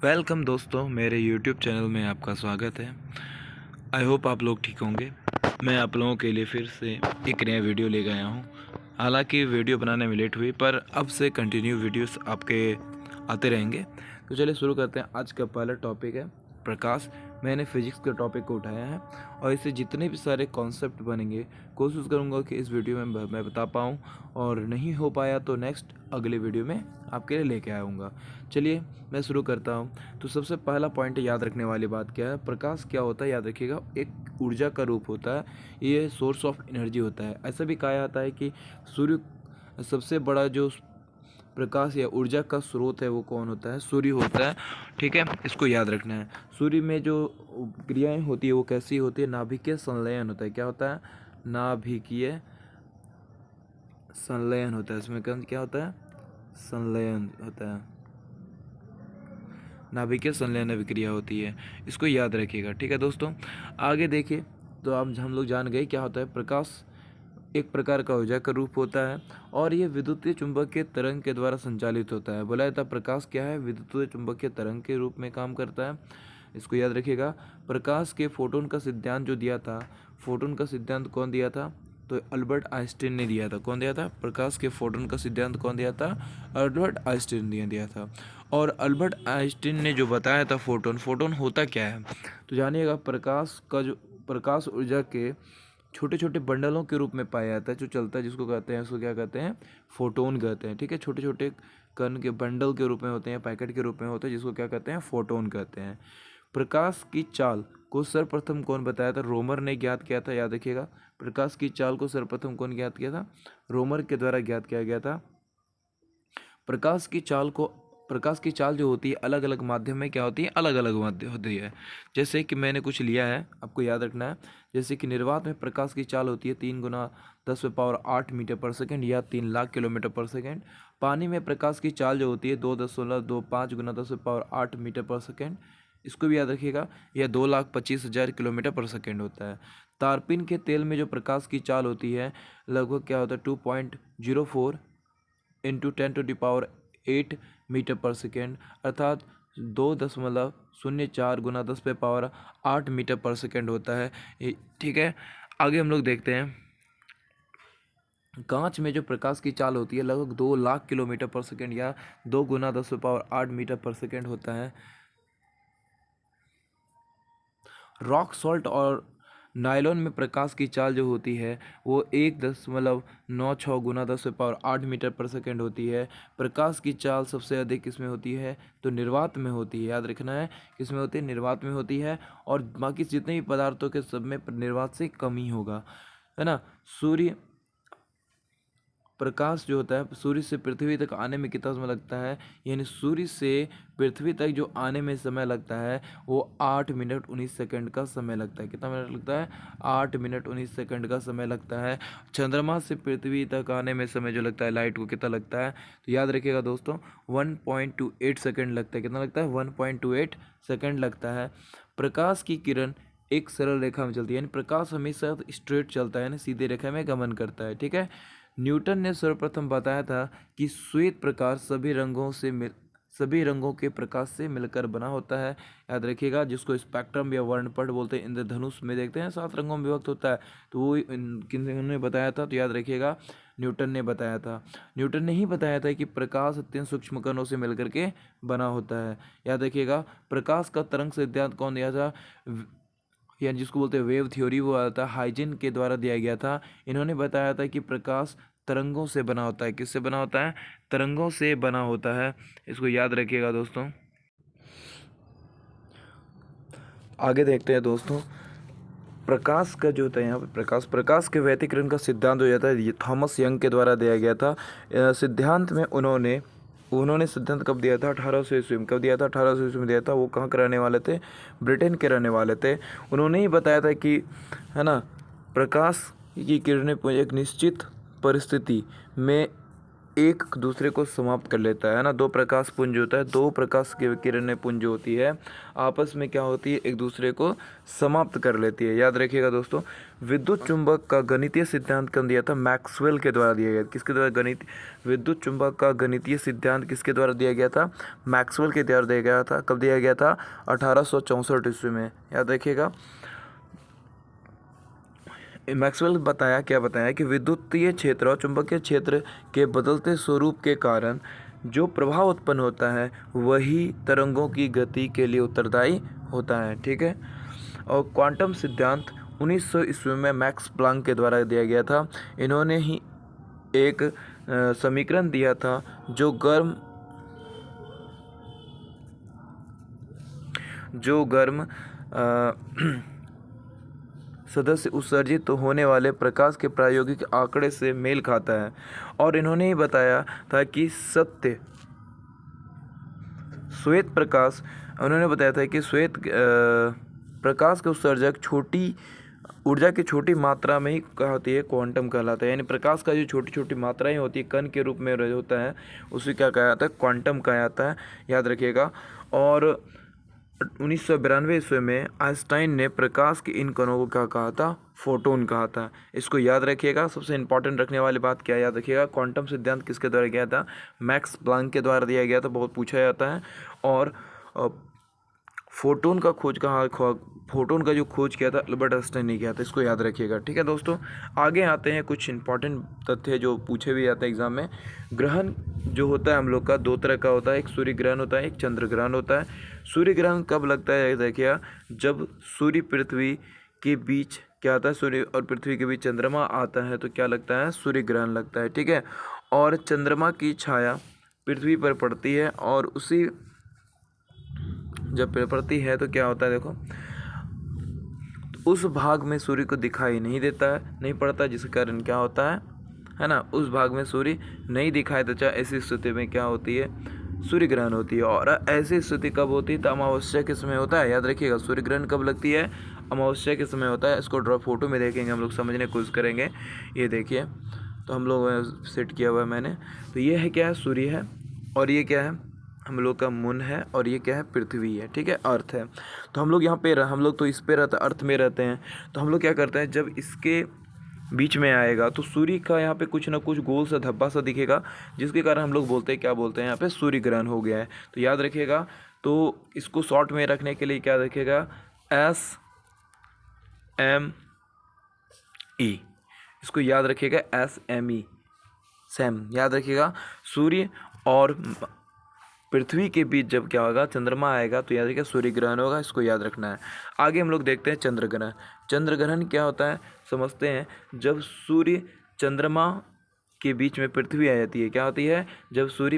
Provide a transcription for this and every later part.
Welcome दोस्तों, मेरे YouTube channel में आपका स्वागत है। आई होप आप लोग ठीक होंगे। मैं आप लोगों के लिए फिर से एक नया वीडियो ले गया हूँ। हालांकि वीडियो बनाने में लेट हुई, पर अब से कंटिन्यू वीडियोस आपके आते रहेंगे। तो चलिए शुरू करते हैं। आज का पहला टॉपिक है प्रकाश। मैंने फिजिक्स के टॉपिक को उठाया है और इससे जितने भी सारे कॉन्सेप्ट बनेंगे कोशिश करूँगा कि इस वीडियो में मैं बता पाऊँ, और नहीं हो पाया तो नेक्स्ट अगले वीडियो में आपके लिए लेके आऊँगा। चलिए मैं शुरू करता हूँ। तो सबसे पहला पॉइंट याद रखने वाली बात क्या है, प्रकाश क्या होता है याद रखिएगा, एक ऊर्जा का रूप होता है। ये सोर्स ऑफ एनर्जी होता है। ऐसा भी कहा जाता है कि सूर्य सबसे बड़ा जो प्रकाश या ऊर्जा का स्रोत है वो कौन होता है, सूर्य होता है। ठीक है, इसको याद रखना है। सूर्य में जो क्रियाएं होती है वो कैसी होती है, नाभिकीय संलयन होता है। क्या होता है, नाभिकीय संलयन होता है। इसमें क्या होता है, संलयन होता है, नाभिकीय संलयन अभिक्रिया होती है। इसको याद रखिएगा। ठीक है दोस्तों, आगे देखिए। तो अब हम लोग जान गए क्या होता है प्रकाश। एक प्रकार का ऊर्जा का रूप होता है और यह विद्युतीय चुंबकीय तरंग के द्वारा संचालित होता है। बोला जाता है प्रकाश क्या है, विद्युतीय चुंबकीय तरंग के रूप में काम करता है। इसको याद रखिएगा। प्रकाश के फोटोन का सिद्धांत जो दिया था, फोटोन का सिद्धांत कौन दिया था, तो अल्बर्ट आइंस्टीन ने दिया था। कौन दिया था, प्रकाश के फोटोन का सिद्धांत कौन दिया था, अल्बर्ट आइंस्टीन ने दिया था। और अल्बर्ट आइंस्टीन ने जो बताया था फोटोन, फोटोन होता क्या है तो जानिएगा, प्रकाश का जो प्रकाश ऊर्जा के छोटे छोटे बंडलों के रूप में पाया जाता है जो चलता है, जिसको कहते हैं, उसको क्या कहते हैं, फोटोन कहते हैं। ठीक है, छोटे छोटे कण के बंडल के रूप में होते हैं, पैकेट के रूप में होते हैं, जिसको क्या कहते हैं, फोटोन कहते हैं। प्रकाश की चाल को सर्वप्रथम कौन बताया था, रोमर ने ज्ञात किया था। याद रखिएगा, प्रकाश की चाल को सर्वप्रथम कौन ज्ञात किया था, रोमर के द्वारा ज्ञात किया गया था। प्रकाश की चाल जो होती है अलग अलग माध्यम में क्या होती है, अलग अलग माध्यम होती है। जैसे कि मैंने कुछ लिया है, आपको याद रखना है। जैसे कि निर्वात में प्रकाश की चाल होती है 3 × 10⁸ मीटर पर सेकेंड या 3 लाख किलोमीटर पर सेकेंड। पानी में प्रकाश की चाल जो होती है 2.25 × 10⁸ मीटर पर सेकेंड। इसको भी याद रखिएगा। यह 2,25,000 किलोमीटर पर सेकेंड होता है। तारपीन के तेल में जो प्रकाश की चाल होती है लगभग क्या होता है, 2.04 × 10⁸ मीटर पर सेकेंड, अर्थात 2.04 × 10⁸ मीटर पर सेकेंड होता है। ठीक है, आगे हम लोग देखते हैं। कांच में जो प्रकाश की चाल होती है लगभग 2 लाख किलोमीटर पर सेकेंड या 2 × 10⁸ मीटर पर सेकेंड होता है। रॉक सॉल्ट और नायलॉन में प्रकाश की चाल जो होती है वो 1.96 × 10⁸ मीटर पर सेकेंड होती है। प्रकाश की चाल सबसे अधिक किसमें होती है, तो निर्वात में होती है। याद रखना है, किसमें होती है, निर्वात में होती है। और बाकी जितने भी पदार्थों के सब में निर्वात से कम ही होगा, है ना। सूर्य प्रकाश जो होता है सूर्य से पृथ्वी तक आने में कितना समय लगता है, यानी सूर्य से पृथ्वी तक जो आने में समय लगता है वो 8 मिनट 19 सेकंड का समय लगता है। कितना मिनट लगता है, 8 मिनट 19 सेकंड का समय लगता है। चंद्रमा से पृथ्वी तक आने में समय जो लगता है लाइट को, कितना लगता है, तो याद रखिएगा दोस्तों, 1.28 सेकेंड लगता है। कितना लगता है, 1.28 सेकेंड लगता है। प्रकाश की किरण एक सरल रेखा में चलती है, यानी प्रकाश हमेशा स्ट्रेट चलता है, यानी सीधे रेखा में गमन करता है। ठीक है, न्यूटन ने सर्वप्रथम बताया था कि श्वेत प्रकाश सभी रंगों के प्रकाश से मिलकर बना होता है। याद रखिएगा, जिसको स्पेक्ट्रम या वर्णपट बोलते हैं। इंद्रधनुष में देखते हैं 7 रंगों में विभक्त होता है, तो वो किन्होंने बताया था, तो याद रखिएगा न्यूटन ने बताया था। न्यूटन ने ही बताया था कि प्रकाश अत्यंत सूक्ष्म कणों से मिलकर के बना होता है। याद रखिएगा, प्रकाश का तरंग सिद्धांत कौन दिया था, या जिसको बोलते हैं वेव थ्योरी, वो आता था हाइजेन के द्वारा दिया गया था। इन्होंने बताया था कि प्रकाश तरंगों से बना होता है। किससे बना होता है, तरंगों से बना होता है। इसको याद रखिएगा दोस्तों। आगे देखते हैं दोस्तों, प्रकाश का जो होता है यहाँ पे प्रकाश के व्यतिकरण का सिद्धांत हो जाता है, ये थॉमस यंग के द्वारा दिया गया था। सिद्धांत में उन्होंने सिद्धांत कब दिया था, 1800 ईस्वी में। कब दिया था, 1800 ईस्वी में दिया था। वो कहाँ के रहने वाले थे, ब्रिटेन के रहने वाले थे। उन्होंने ही बताया था कि, है ना, प्रकाश की किरणें एक निश्चित परिस्थिति में एक दूसरे को समाप्त कर लेता है ना। दो प्रकाश पुंज होता है, दो प्रकाश की किरणें पुंज होती है, आपस में क्या होती है, एक दूसरे को समाप्त कर लेती है। याद रखिएगा दोस्तों। विद्युत चुंबक का गणितीय सिद्धांत कब दिया था? मैक्सवेल के द्वारा दिया गया। किसके द्वारा? विद्युत चुंबक का गणितीय सिद्धांत किसके द्वारा दिया गया था? मैक्सवेल के द्वारा दिया गया था। कब दिया गया था? 1864 ईस्वी में। याद रखिएगा। मैक्सवेल क्या बताया कि विद्युतीय क्षेत्र और चुंबकीय क्षेत्र के बदलते स्वरूप के कारण जो प्रभाव उत्पन्न होता है वही तरंगों की गति के लिए उत्तरदायी होता है। ठीक है। और क्वांटम सिद्धांत 1900 ईस्वी में मैक्स प्लांक के द्वारा दिया गया था। इन्होंने ही एक समीकरण दिया था जो गर्म सदस्य उत्सर्जित होने वाले प्रकाश के प्रायोगिक आंकड़े से मेल खाता है। और इन्होंने ही बताया था कि श्वेत प्रकाश, उन्होंने बताया था कि श्वेत प्रकाश के उत्सर्जक छोटी ऊर्जा की छोटी मात्रा में ही क्या होती है? क्वांटम कहलाता है। यानी प्रकाश का जो छोटी छोटी मात्राएं होती है कण के रूप में होता है, उसे क्या कहा जाता है? क्वांटम कहा जाता है। याद रखिएगा। और 1992 ईस्वी में आइंस्टाइन ने प्रकाश के इन कणों को क्या कहा था? फोटोन कहा था। इसको याद रखिएगा। सबसे इंपॉर्टेंट रखने वाली बात क्या याद रखिएगा? क्वांटम सिद्धांत किसके द्वारा किया था? मैक्स प्लांक के द्वारा दिया गया था। बहुत पूछा जाता है। और फोटोन का जो खोज किया था अल्बर्ट आइंस्टाइन ने किया था। इसको याद रखिएगा। ठीक है दोस्तों। आगे आते हैं कुछ इंपॉर्टेंट तथ्य जो पूछे भी जाते हैं एग्जाम में। ग्रहण जो होता है हम लोग का दो तरह का होता है, एक सूर्य ग्रहण होता है, एक चंद्र ग्रहण होता है। सूर्य ग्रहण कब लगता है? देखिए, जब सूर्य पृथ्वी के बीच क्या आता है? सूर्य और पृथ्वी के बीच चंद्रमा आता है तो क्या लगता है? सूर्य ग्रहण लगता है। ठीक है। और चंद्रमा की छाया पृथ्वी पर पड़ती है और उसी जब पड़ती है तो क्या होता है? देखो, उस भाग में सूर्य को दिखाई नहीं पड़ता, जिसके कारण क्या होता है ना, उस भाग में सूर्य नहीं दिखाई देता। ऐसी स्थिति में क्या होती है? सूर्य ग्रहण होती है। और ऐसी स्थिति कब होती है? तो अमावस्या के समय होता है। याद रखिएगा। सूर्य ग्रहण कब लगती है? अमावस्या के समय होता है। इसको ड्रॉ फोटो में देखेंगे, हम लोग समझने की कोशिश करेंगे। ये देखिए, तो हम लोग सेट किया हुआ है मैंने। तो ये है क्या है? सूर्य है। और ये क्या है? हम लोग का मून है। और ये क्या है? पृथ्वी है। ठीक है, अर्थ है। तो हम लोग यहाँ पे हम लोग तो इस पे रहते हैं, अर्थ में रहते हैं। तो हम लोग क्या करते हैं, जब इसके बीच में आएगा तो सूर्य का यहाँ पे कुछ ना कुछ गोल सा धब्बा सा दिखेगा, जिसके कारण हम लोग बोलते हैं, क्या बोलते हैं यहाँ पे? सूर्य ग्रहण हो गया है। तो याद रखिएगा। तो इसको शॉर्ट में रखने के लिए क्या रखिएगा? SME। इसको याद रखिएगा, SME, सैम। याद रखिएगा। सूर्य और पृथ्वी के बीच जब क्या होगा? चंद्रमा आएगा तो याद रखिएगा सूर्य ग्रहण होगा। इसको याद रखना है। आगे हम लोग देखते हैं चंद्र ग्रहण। चंद्र ग्रहण क्या होता है समझते हैं। जब सूर्य चंद्रमा के बीच में पृथ्वी आ जाती है, क्या होती है? जब सूर्य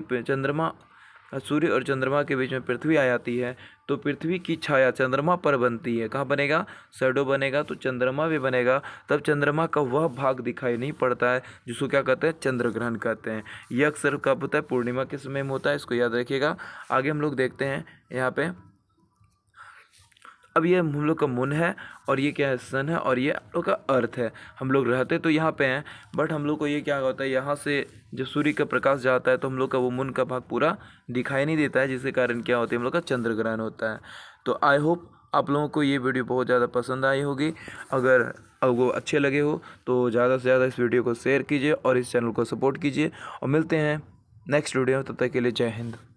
और चंद्रमा के बीच में पृथ्वी आ जाती है तो पृथ्वी की छाया चंद्रमा पर बनती है। कहाँ बनेगा? शैडो बनेगा, तो चंद्रमा भी बनेगा। तब चंद्रमा का वह भाग दिखाई नहीं पड़ता है, जिसको क्या कहते हैं? चंद्र ग्रहण कहते हैं। यह अक्सर कब होता है? पूर्णिमा के समय में होता है। इसको याद रखिएगा। आगे हम लोग देखते हैं यहाँ पे। अब ये हम लोग का मून है और ये क्या है? सन है। और ये हम लोग का अर्थ है। हम लोग रहते तो यहाँ पे हैं, बट हम लोग को ये क्या होता है, यहाँ से जब सूर्य का प्रकाश जाता है तो हम लोग का वो मून का भाग पूरा दिखाई नहीं देता है, जिसके कारण क्या होता है? हम लोग का चंद्र ग्रहण होता है। तो आई होप आप लोगों को ये वीडियो बहुत ज़्यादा पसंद आई होगी। अगर वो अच्छे लगे हो तो ज़्यादा से ज़्यादा इस वीडियो को शेयर कीजिए और इस चैनल को सपोर्ट कीजिए। और मिलते हैं नेक्स्ट वीडियो में। तब तक के लिए जय हिंद।